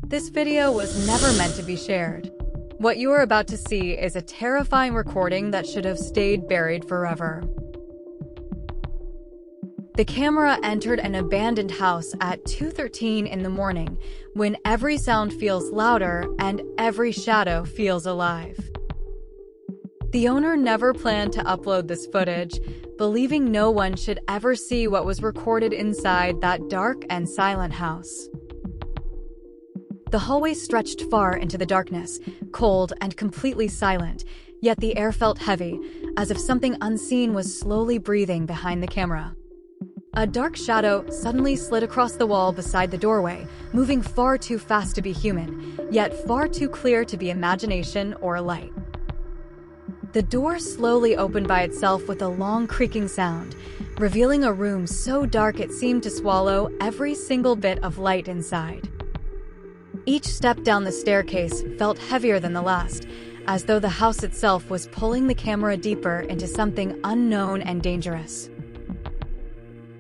This video was never meant to be shared. What you are about to see is a terrifying recording that should have stayed buried forever. The camera entered an abandoned house at 2:13 in the morning, when every sound feels louder and every shadow feels alive. The owner never planned to upload this footage, believing no one should ever see what was recorded inside that dark and silent house. The hallway stretched far into the darkness, cold and completely silent, yet the air felt heavy, as if something unseen was slowly breathing behind the camera. A dark shadow suddenly slid across the wall beside the doorway, moving far too fast to be human, yet far too clear to be imagination or light. The door slowly opened by itself with a long creaking sound, revealing a room so dark it seemed to swallow every single bit of light inside. Each step down the staircase felt heavier than the last, as though the house itself was pulling the camera deeper into something unknown and dangerous.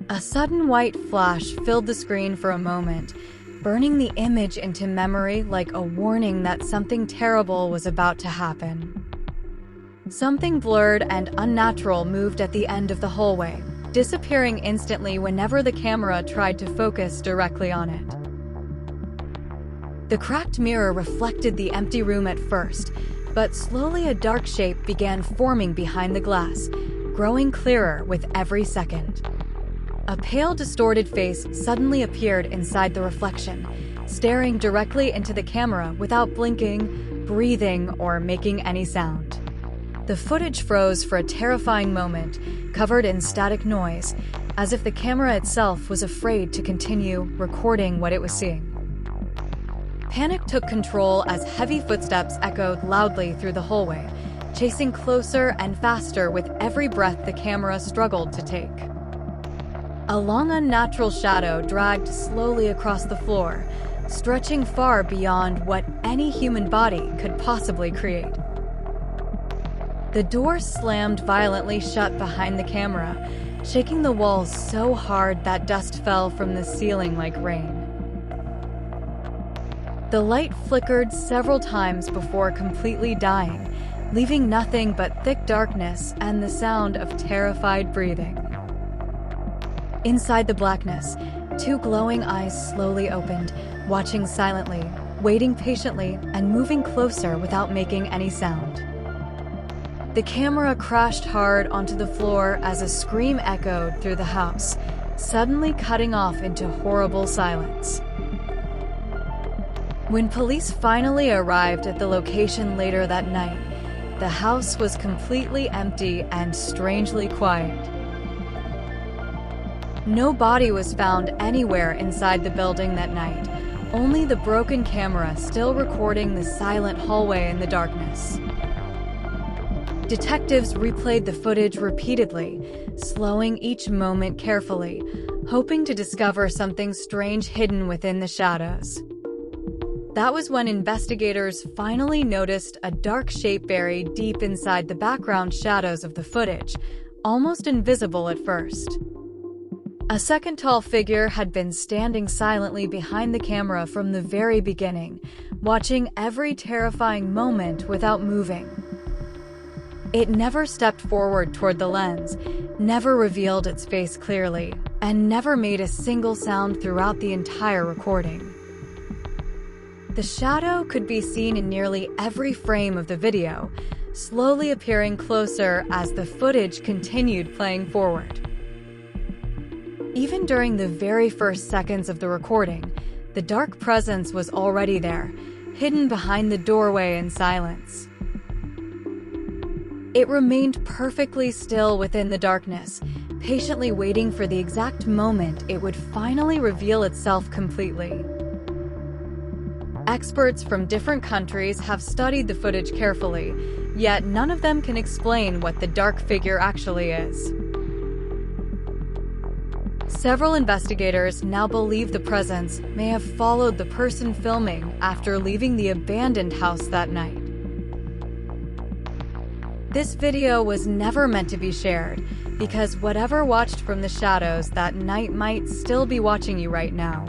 A sudden white flash filled the screen for a moment, burning the image into memory like a warning that something terrible was about to happen. Something blurred and unnatural moved at the end of the hallway, disappearing instantly whenever the camera tried to focus directly on it. The cracked mirror reflected the empty room at first, but slowly a dark shape began forming behind the glass, growing clearer with every second. A pale, distorted face suddenly appeared inside the reflection, staring directly into the camera without blinking, breathing, or making any sound. The footage froze for a terrifying moment, covered in static noise, as if the camera itself was afraid to continue recording what it was seeing. Panic took control as heavy footsteps echoed loudly through the hallway, chasing closer and faster with every breath the camera struggled to take. A long, unnatural shadow dragged slowly across the floor, stretching far beyond what any human body could possibly create. The door slammed violently shut behind the camera, shaking the walls so hard that dust fell from the ceiling like rain. The light flickered several times before completely dying, leaving nothing but thick darkness and the sound of terrified breathing. Inside the blackness, two glowing eyes slowly opened, watching silently, waiting patiently, and moving closer without making any sound. The camera crashed hard onto the floor as a scream echoed through the house, suddenly cutting off into horrible silence. When police finally arrived at the location later that night, the house was completely empty and strangely quiet. No body was found anywhere inside the building that night, only the broken camera still recording the silent hallway in the darkness. Detectives replayed the footage repeatedly, slowing each moment carefully, hoping to discover something strange hidden within the shadows. That was when investigators finally noticed a dark shape buried deep inside the background shadows of the footage, almost invisible at first. A second-tall figure had been standing silently behind the camera from the very beginning, watching every terrifying moment without moving. It never stepped forward toward the lens, never revealed its face clearly, and never made a single sound throughout the entire recording. The shadow could be seen in nearly every frame of the video, slowly appearing closer as the footage continued playing forward. Even during the very first seconds of the recording, the dark presence was already there, hidden behind the doorway in silence. It remained perfectly still within the darkness, patiently waiting for the exact moment it would finally reveal itself completely. Experts from different countries have studied the footage carefully, yet none of them can explain what the dark figure actually is. Several investigators now believe the presence may have followed the person filming after leaving the abandoned house that night. This video was never meant to be shared, because whatever watched from the shadows that night might still be watching you right now.